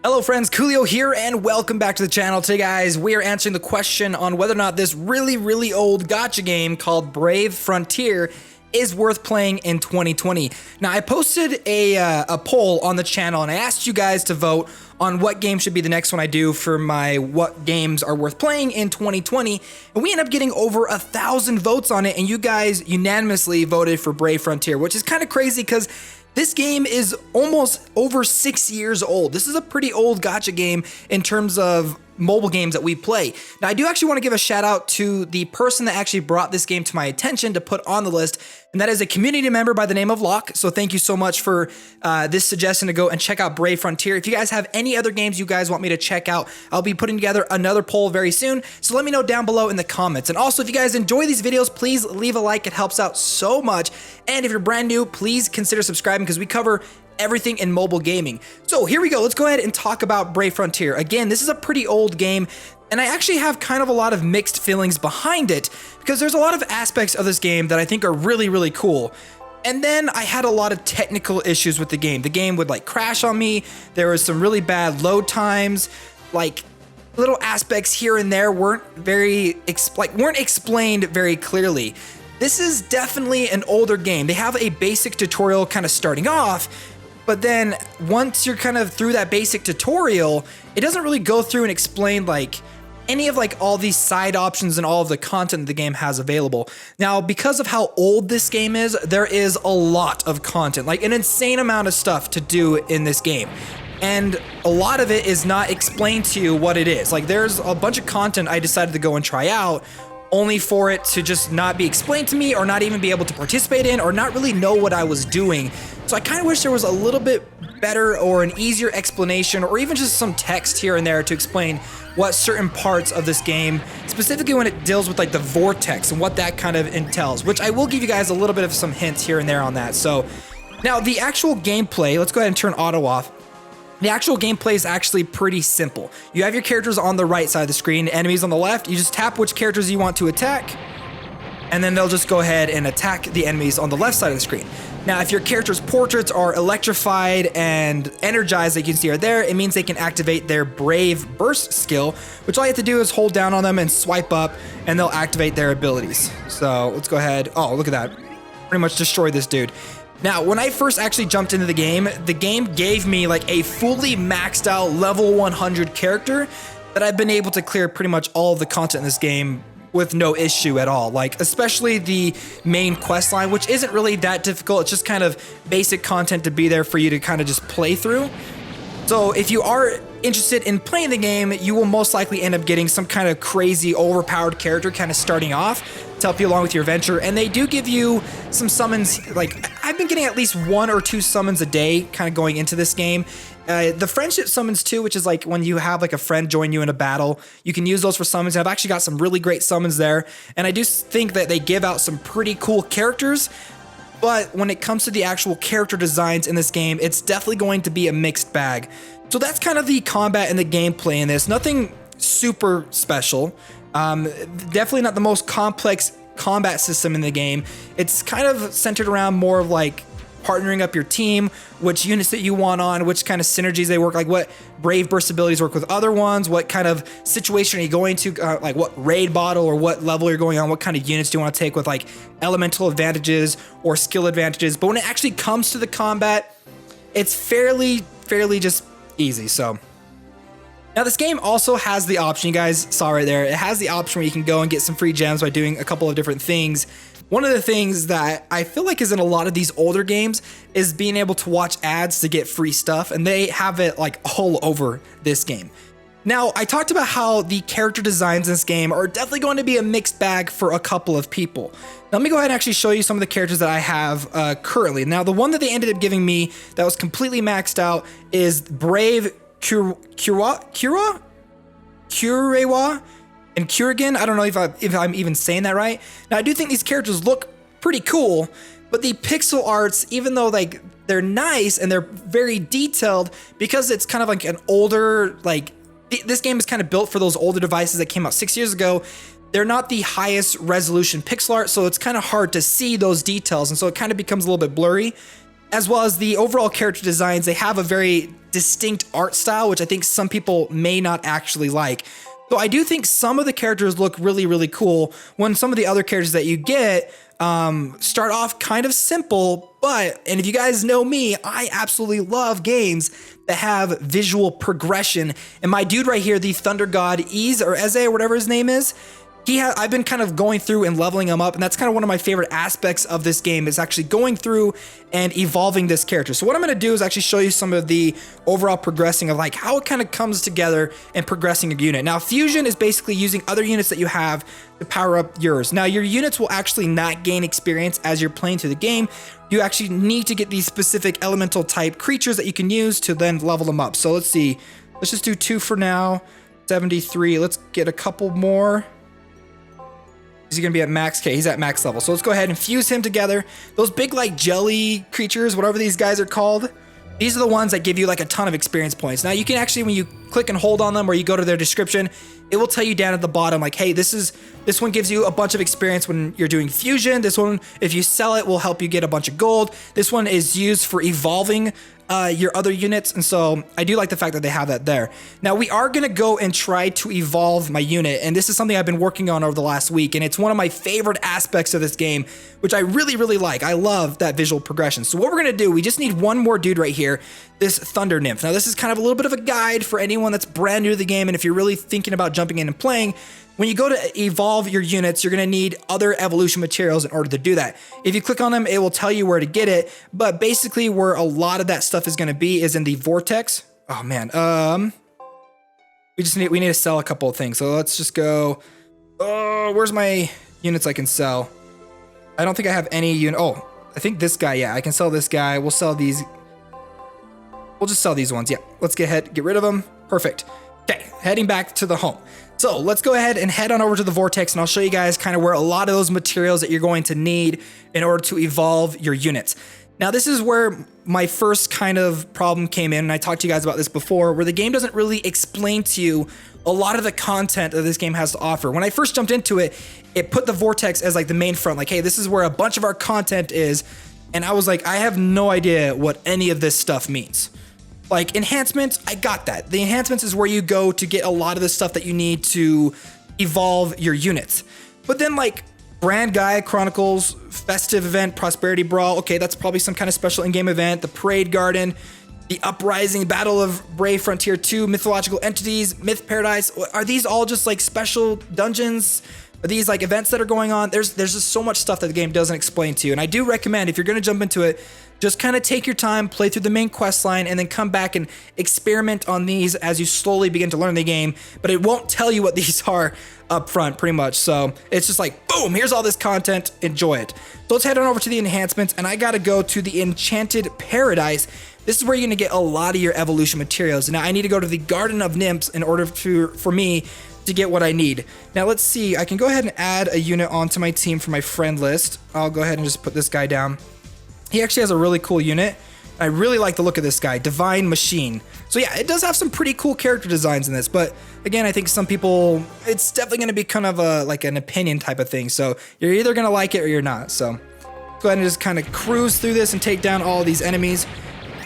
Hello friends, Koolio here and welcome back to the channel. Today guys, we are answering the question on whether or not this really old gacha game called Brave Frontier is worth playing in 2020. Now I posted a poll on the channel and I asked you guys to vote on what game should be the next one I do for my what games are worth playing in 2020, and we ended up getting over 1,000 votes on it, and you guys unanimously voted for Brave Frontier, which is kind of crazy because this game is almost over 6 years old. This is a pretty old gacha game in terms of mobile games that we play. Now, I do actually want to give a shout out to the person that actually brought this game to my attention to put on the list, and that is a community member by the name of Locke. So thank you so much for this suggestion to go and check out Brave Frontier. If you guys have any other games you guys want me to check out, I'll be putting together another poll very soon. So let me know down below in the comments. And also, if you guys enjoy these videos, please leave a like. It helps out so much. And if you're brand new, please consider subscribing because we cover everything in mobile gaming. So here we go. Let's go ahead and talk about Brave Frontier. Again, this is a pretty old game, and I actually have kind of a lot of mixed feelings behind it because there's a lot of aspects of this game that I think are really cool. And then I had a lot of technical issues with the game. The game would like crash on me. There was some really bad load times, like little aspects here and there weren't explained very clearly. This is definitely an older game. They have a basic tutorial kind of starting off, but then once you're kind of through that basic tutorial, it doesn't really go through and explain like any of like all these side options and all of the content the game has available. Now, because of how old this game is, there is a lot of content, like an insane amount of stuff to do in this game. And a lot of it is not explained to you what it is. Like there's a bunch of content I decided to go and try out only for it to just not be explained to me or not even be able to participate in or not really know what I was doing. So I kind of wish there was a little bit better or an easier explanation or even just some text here and there to explain what certain parts of this game, specifically when it deals with like the vortex and what that kind of entails, which I will give you guys a little bit of some hints here and there on that. So now the actual gameplay, let's go ahead and turn auto off. The actual gameplay is actually pretty simple. You have your characters on the right side of the screen, enemies on the left. You just tap which characters you want to attack, and then they'll just go ahead and attack the enemies on the left side of the screen. Now, if your character's portraits are electrified and energized, like you can see right there, it means they can activate their Brave Burst skill, which all you have to do is hold down on them and swipe up, and they'll activate their abilities. So let's go ahead. Oh, look at that. Pretty much destroyed this dude. Now, when I first actually jumped into the game gave me like a fully maxed out level 100 character that I've been able to clear pretty much all of the content in this game with no issue at all. Like, especially the main quest line, which isn't really that difficult. It's just kind of basic content to be there for you to kind of just play through. So if you are interested in playing the game, you will most likely end up getting some kind of crazy overpowered character kind of starting off to help you along with your adventure. And they do give you some summons. Like I've been getting at least 1 or 2 summons a day kind of going into this game. The friendship summons too, which is like when you have like a friend join you in a battle, you can use those for summons. I've actually got some really great summons there. And I do think that they give out some pretty cool characters. But when it comes to the actual character designs in this game, it's definitely going to be a mixed bag. So that's kind of the combat and the gameplay in this. Nothing super special. Definitely not the most complex combat system in the game. It's kind of centered around more of like partnering up your team, which units that you want on, which kind of synergies they work, like what Brave Burst abilities work with other ones, what kind of situation are you going to, like what raid bottle or what level you're going on, what kind of units do you want to take with like elemental advantages or skill advantages. But when it actually comes to the combat, it's fairly just easy. So now this game also has the option, you guys saw right there, it has the option where you can go and get some free gems by doing a couple of different things. One of the things that I feel like is in a lot of these older games is being able to watch ads to get free stuff, and they have it like all over this game. Now, I talked about how the character designs in this game are definitely going to be a mixed bag for a couple of people. Now, let me go ahead and actually show you some of the characters that I have currently. Now, the one that they ended up giving me that was completely maxed out is Brave Kurewa and Kurigan. I don't know if I'm even saying that right. Now, I do think these characters look pretty cool, but the pixel arts, even though like they're nice and they're very detailed, because it's kind of like an older, like this game is kind of built for those older devices that came out 6 years ago. They're not the highest resolution pixel art, so it's kind of hard to see those details, and so it kind of becomes a little bit blurry. as well as the overall character designs. They have a very distinct art style, which I think some people may not actually like. So I do think some of the characters look really, really cool when some of the other characters that you get start off kind of simple, and if you guys know me, I absolutely love games that have visual progression. And my dude right here, the Thunder God Eze or whatever his name is, I've been kind of going through and leveling him up, and that's kind of one of my favorite aspects of this game is actually going through and evolving this character. So what I'm going to do is actually show you some of the overall progressing of like how it kind of comes together and progressing a unit. Now, fusion is basically using other units that you have to power up yours. Now, your units will actually not gain experience as you're playing through the game. You actually need to get these specific elemental type creatures that you can use to then level them up. So let's see. Let's just do 2 for now. 73. Let's get a couple more. He's gonna be at max. Okay, he's at max level. So let's go ahead and fuse him together. Those big like jelly creatures, whatever these guys are called, these are the ones that give you like a ton of experience points. Now you can actually, when you click and hold on them or you go to their description, it will tell you down at the bottom like, hey, this one gives you a bunch of experience when you're doing fusion. This one, if you sell it, will help you get a bunch of gold. This one is used for evolving your other units, and so I do like the fact that they have that there. Now we are gonna go and try to evolve my unit, and this is something I've been working on over the last week, and it's one of my favorite aspects of this game, which I really, really like. I love that visual progression. So what we're gonna do, we just need one more dude right here, this Thunder Nymph. Now this is kind of a little bit of a guide for anyone that's brand new to the game, and if you're really thinking about jumping in and playing, when you go to evolve your units, you're going to need other evolution materials in order to do that. If you click on them, it will tell you where to get it, but basically where a lot of that stuff is going to be is in the vortex. Oh man, we need to sell a couple of things. So let's just go, where's my units I can sell? I don't think I have any unit. Oh, I think this guy, yeah, I can sell this guy. We'll sell these. We'll just sell these ones. Yeah, let's get rid of them. Perfect. Okay, heading back to the home. So let's go ahead and head on over to the vortex, and I'll show you guys kind of where a lot of those materials that you're going to need in order to evolve your units. Now, this is where my first kind of problem came in, and I talked to you guys about this before, where the game doesn't really explain to you a lot of the content that this game has to offer. When I first jumped into it, it put the vortex as like the main front, like, hey, this is where a bunch of our content is, and I was like, I have no idea what any of this stuff means. Like enhancements, I got that. The enhancements is where you go to get a lot of the stuff that you need to evolve your units. But then like Brand Gaia Chronicles, Festive Event, Prosperity Brawl, okay, that's probably some kind of special in-game event. The Parade Garden, the Uprising, Battle of Brave Frontier 2, Mythological Entities, Myth Paradise. Are these all just like special dungeons? Are these like events that are going on? There's just so much stuff that the game doesn't explain to you. And I do recommend, if you're gonna jump into it, just kind of take your time, play through the main quest line, and then come back and experiment on these as you slowly begin to learn the game. But it won't tell you what these are up front, pretty much. So it's just like, boom, here's all this content, enjoy it. So let's head on over to the enhancements, and I gotta go to the Enchanted Paradise. This is where you're gonna get a lot of your evolution materials. Now I need to go to the Garden of Nymphs in order for me to get what I need. Now let's see, I can go ahead and add a unit onto my team for my friend list. I'll go ahead and just put this guy down. He actually has a really cool unit. I really like the look of this guy, Divine Machine. So yeah, it does have some pretty cool character designs in this, but again, I think some people, it's definitely gonna be kind of like an opinion type of thing. So you're either gonna like it or you're not. So go ahead and just kind of cruise through this and take down all these enemies.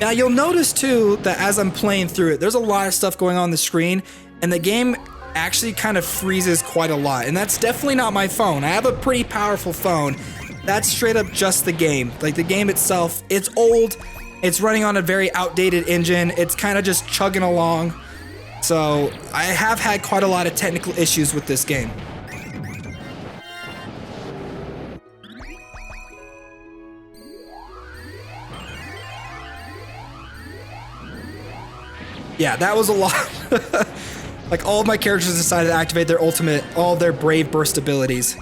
Now you'll notice too that as I'm playing through it, there's a lot of stuff going on the screen, and the game actually kind of freezes quite a lot. And that's definitely not my phone. I have a pretty powerful phone. That's straight up just the game. Like the game itself, it's old. It's running on a very outdated engine. It's kind of just chugging along. So I have had quite a lot of technical issues with this game. Yeah, that was a lot. Like all of my characters decided to activate their ultimate, all their Brave Burst abilities.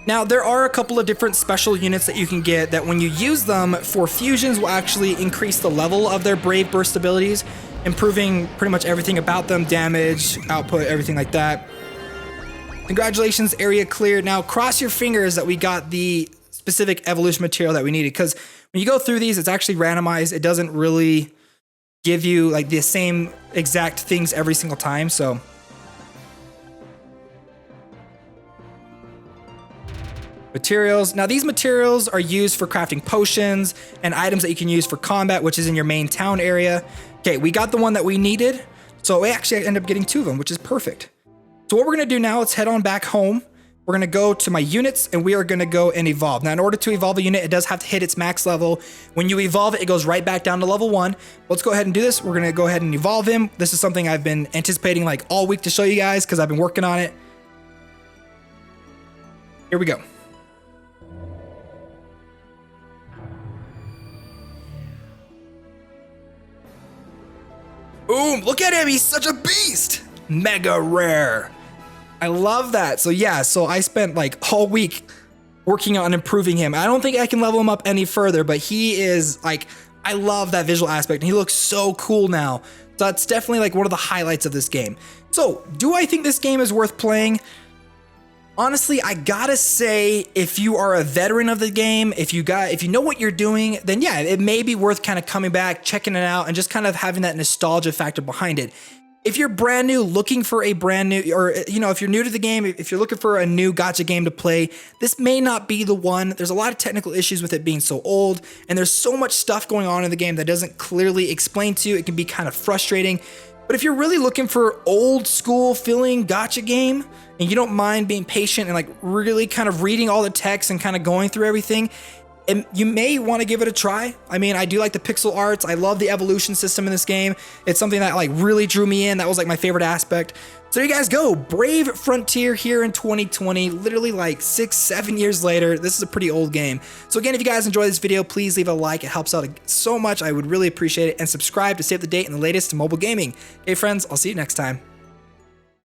Now, there are a couple of different special units that you can get that when you use them for fusions will actually increase the level of their Brave Burst abilities, improving pretty much everything about them, damage, output, everything like that. Congratulations, area cleared. Now, cross your fingers that we got the specific evolution material that we needed, because when you go through these, it's actually randomized. It doesn't really give you like the same exact things every single time, so materials. Now these materials are used for crafting potions and items that you can use for combat, which is in your main town area. Okay, we got the one that we needed. So we actually end up getting 2 of them, which is perfect. So what we're gonna do now, let's head on back home. We're gonna go to my units and we are gonna go and evolve. Now in order to evolve a unit, it does have to hit its max level. When you evolve it, it goes right back down to level 1. Let's go ahead and do this. We're gonna go ahead and evolve him. This is something I've been anticipating like all week to show you guys because I've been working on it. Here we go. Boom, look at him, he's such a beast. Mega rare. I love that. So yeah, so I spent like all week working on improving him. I don't think I can level him up any further, but he is like, I love that visual aspect and he looks so cool now. So that's definitely like one of the highlights of this game. So do I think this game is worth playing? Honestly, I gotta say, if you are a veteran of the game, if you know what you're doing, then yeah, it may be worth kind of coming back, checking it out, and just kind of having that nostalgia factor behind it. If you're brand new, looking for a brand new, or if you're new to the game, if you're looking for a new gacha game to play, this may not be the one. There's a lot of technical issues with it being so old, and there's so much stuff going on in the game that doesn't clearly explain to you. It can be kind of frustrating. But if you're really looking for old school feeling gacha game, and you don't mind being patient and like really kind of reading all the text and kind of going through everything, and you may want to give it a try. I mean, I do like the pixel arts. I love the evolution system in this game. It's something that like really drew me in. That was like my favorite aspect. So there you guys go. Brave Frontier here in 2020, literally like 6-7 years later. This is a pretty old game. So again, if you guys enjoyed this video, please leave a like. It helps out so much. I would really appreciate it. And subscribe to stay up to date in the latest mobile gaming. Okay, friends, I'll see you next time.